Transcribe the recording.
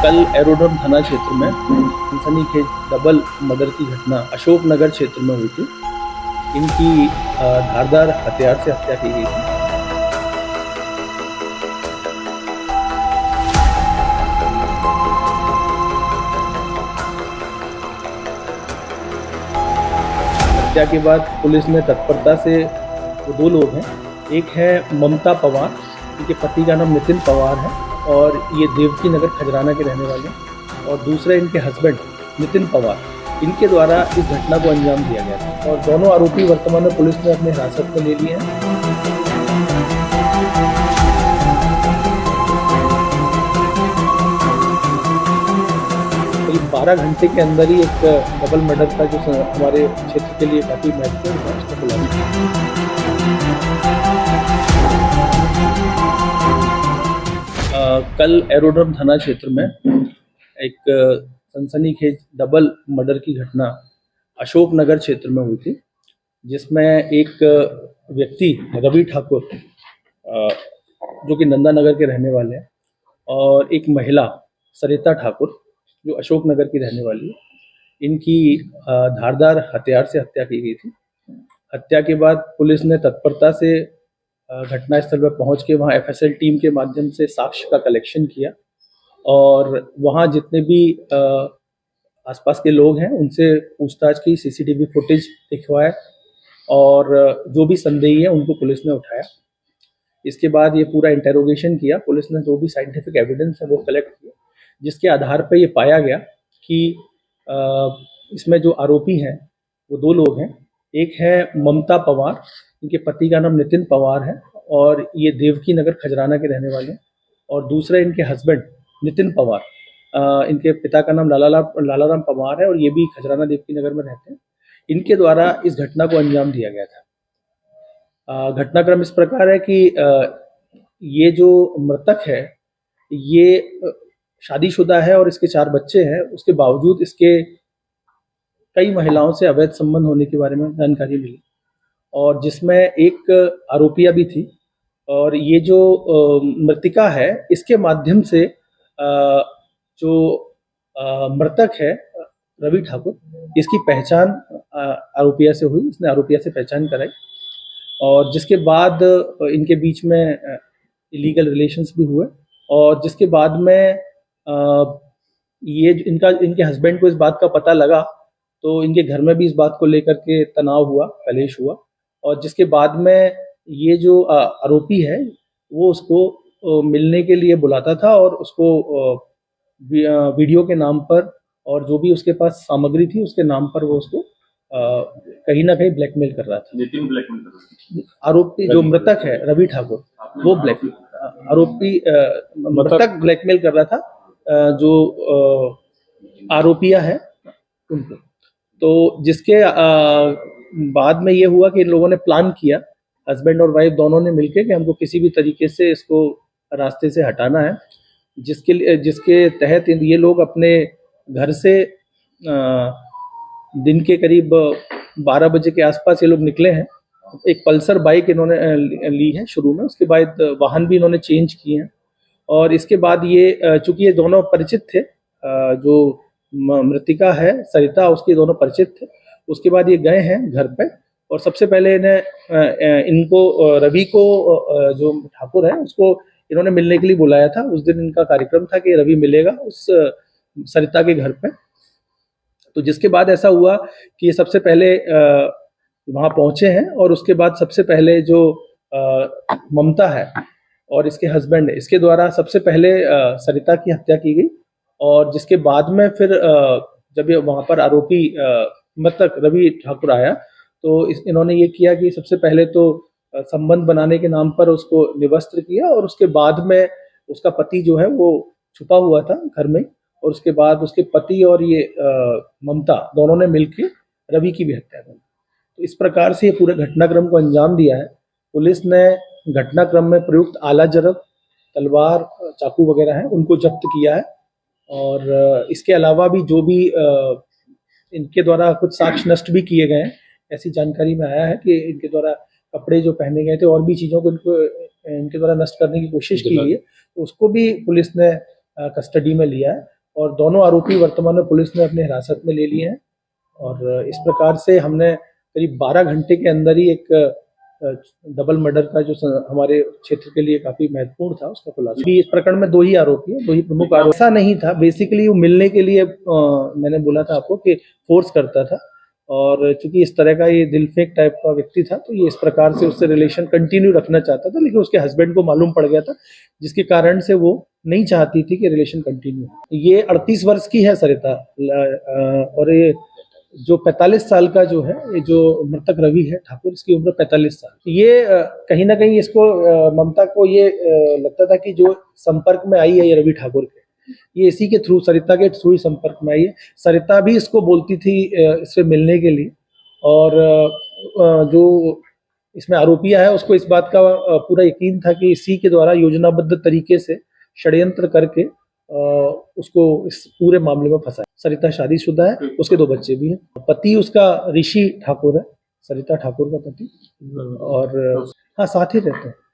कल एरोड्रम थाना क्षेत्र में सनसनीखेज डबल मर्डर की घटना अशोक नगर क्षेत्र में हुई थी। इनकी धारदार हथियार से हत्या की गई थी। हत्या के बाद पुलिस ने तत्परता से वो दो लोग हैं, एक है ममता पवार, इनके पति का नाम नितिन पवार है और ये देवकी नगर खजराना के रहने वाले हैं, और दूसरे इनके हस्बैंड नितिन पवार, इनके द्वारा इस घटना को अंजाम दिया गया था और दोनों आरोपी वर्तमान में पुलिस ने अपने हिरासत में ले लिए हैं। करीब 12 घंटे के अंदर ही एक डबल मर्डर था जो हमारे क्षेत्र के लिए काफ़ी महत्वपूर्ण था, उसको बुलाया। कल एरोड्रम थाना क्षेत्र में एक सनसनीखेज डबल मर्डर की घटना अशोक नगर क्षेत्र में हुई थी, जिसमें एक व्यक्ति रवि ठाकुर जो कि नंदा नगर के रहने वाले हैं और एक महिला सरिता ठाकुर जो अशोक नगर की रहने वाली है, इनकी धारदार हथियार से हत्या की गई थी। हत्या के बाद पुलिस ने तत्परता से घटनास्थल पर पहुंच के वहां एफएसएल टीम के माध्यम से साक्ष्य का कलेक्शन किया और वहां जितने भी आसपास के लोग हैं उनसे पूछताछ की, सीसीटीवी फुटेज दिखवाए और जो भी संदेही है उनको पुलिस ने उठाया। इसके बाद ये पूरा इंटेरोगेशन किया, पुलिस ने जो भी साइंटिफिक एविडेंस है वो कलेक्ट किया, जिसके आधार पर ये पाया गया कि इसमें जो आरोपी हैं वो दो लोग हैं, एक है ममता पवार, इनके पति का नाम नितिन पवार है और ये देवकी नगर खजराना के रहने वाले हैं, और दूसरे इनके हस्बैंड नितिन पवार, इनके पिता का नाम लालाराम पवार है और ये भी खजराना देवकी नगर में रहते हैं। इनके द्वारा इस घटना को अंजाम दिया गया था। घटनाक्रम इस प्रकार है कि ये जो मृतक है ये शादीशुदा है और इसके 4 बच्चे हैं, उसके बावजूद इसके कई महिलाओं से अवैध संबंध होने के बारे में जानकारी मिली और जिसमें एक आरोपिया भी थी, और ये जो मृतिका है इसके माध्यम से जो मृतक है रवि ठाकुर, इसकी पहचान आरोपिया से हुई, इसने आरोपिया से पहचान कराई और जिसके बाद इनके बीच में इलीगल रिलेशंस भी हुए और जिसके बाद में ये इनके हस्बैंड को इस बात का पता लगा तो इनके घर में भी इस बात को लेकर के तनाव हुआ, कलेश हुआ और जिसके बाद में ये जो आरोपी है वो उसको मिलने के लिए बुलाता था और उसको वीडियो के नाम पर और जो भी उसके पास सामग्री थी उसके नाम पर वो उसको कहीं ना कहीं ब्लैकमेल कर रहा था। नितिन ब्लैकमेल कर रहा था। आरोपी जो मृतक है रवि ठाकुर वो आरोपी मृतक ब्लैकमेल कर रहा था जो आरोपिया है उनको। तो जिसके बाद में ये हुआ कि इन लोगों ने प्लान किया, हस्बैंड और वाइफ दोनों ने मिलकर कि हमको किसी भी तरीके से इसको रास्ते से हटाना है, जिसके तहत ये लोग अपने घर से दिन के करीब 12 बजे के आसपास ये लोग निकले हैं। एक पल्सर बाइक इन्होंने ली है शुरू में, उसके बाद वाहन भी इन्होंने चेंज किए हैं और इसके बाद ये चूंकि ये दोनों परिचित थे, जो मृतिका है सरिता उसके दोनों परिचित थे, उसके बाद ये गए हैं घर पे और सबसे पहले इनको रवि को जो ठाकुर है उसको इन्होंने मिलने के लिए बुलाया था। उस दिन इनका कार्यक्रम था कि रवि मिलेगा उस सरिता के घर पे। तो जिसके बाद ऐसा हुआ कि ये सबसे पहले वहाँ पहुंचे हैं और उसके बाद सबसे पहले जो ममता है और इसके हस्बैंड है, इसके द्वारा सबसे पहले सरिता की हत्या की गई और जिसके बाद में फिर जब ये वहाँ पर आरोपी मृतक रवि ठाकुर आया तो इन्होंने ये किया कि सबसे पहले तो संबंध बनाने के नाम पर उसको निवस्त्र किया और उसके बाद में उसका पति जो है वो छुपा हुआ था घर में और उसके बाद उसके पति और ये ममता दोनों ने मिलकर रवि की भी हत्या की। तो इस प्रकार से ये पूरे घटनाक्रम को अंजाम दिया है। पुलिस ने घटनाक्रम में प्रयुक्त आला जरब, तलवार, चाकू वगैरह हैं उनको जब्त किया है और इसके अलावा भी जो भी इनके द्वारा कुछ साक्ष्य नष्ट भी किए गए हैं। ऐसी जानकारी में आया है कि इनके द्वारा कपड़े जो पहने गए थे और भी चीज़ों को इनके द्वारा नष्ट करने की कोशिश की गई है, तो उसको भी पुलिस ने कस्टडी में लिया है और दोनों आरोपी वर्तमान में पुलिस ने अपने हिरासत में ले लिए हैं। और इस प्रकार से हमने करीब 12 घंटे के अंदर ही एक डबल मर्डर का जो हमारे क्षेत्र के लिए काफी महत्वपूर्ण था उसका खुलासा। अभी इस प्रकरण में 2 ही आरोपी हैं, 2 ही प्रमुख आरोपी। ऐसा नहीं था, बेसिकली वो मिलने के लिए मैंने बोला था आपको कि फोर्स करता था, और चूंकि इस तरह का ये दिलफेक टाइप का व्यक्ति था तो ये इस प्रकार से उससे रिलेशन कंटिन्यू रखना चाहता था, लेकिन उसके हस्बैंड को मालूम पड़ गया था, जिसके कारण से वो नहीं चाहती थी कि रिलेशन कंटिन्यू हो। ये 38 वर्ष की है सरिता, और ये जो 45 साल का जो है, ये जो मृतक रवि है ठाकुर, इसकी उम्र 45 साल। ये कहीं ना कहीं इसको ममता को ये लगता था कि जो संपर्क में आई है ये रवि ठाकुर के, ये इसी के थ्रू, सरिता के थ्रू ही संपर्क में आई है। सरिता भी इसको बोलती थी इससे मिलने के लिए, और जो इसमें आरोपिया है उसको इस बात का पूरा यकीन था कि इसी के द्वारा योजनाबद्ध तरीके से षड्यंत्र करके उसको इस पूरे मामले में फंसाया। सरिता शादीशुदा है, उसके 2 बच्चे भी हैं। पति उसका ऋषि ठाकुर है, सरिता ठाकुर का पति, और हाँ साथ ही रहते हैं।